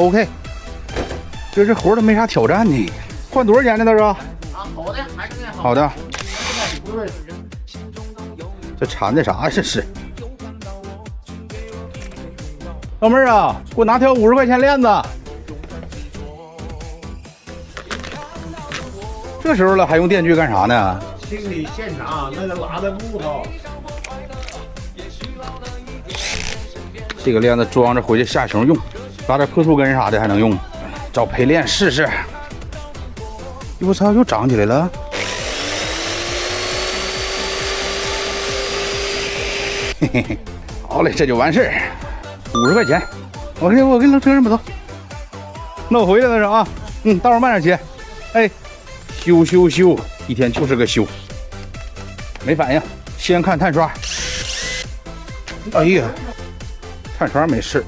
OK， 这活都没啥挑战呢。换多少钱呢？大哥？啊，好的，还是那好的。这缠的啥？这是。老妹儿啊，给我拿条50块钱链子。这时候了还用电锯干啥呢？清理现场那个拉的木头。这个链子装着回去下熊用，拉点破树根啥的还能用。找陪练试试。我操，又长起来了。嘿嘿嘿，好嘞，这就完事儿。50块钱，我跟车上不走。那我回来了是啊，待会儿慢点切。哎，修，一天就是个修。没反应，先看碳刷。哎呀，碳刷没事。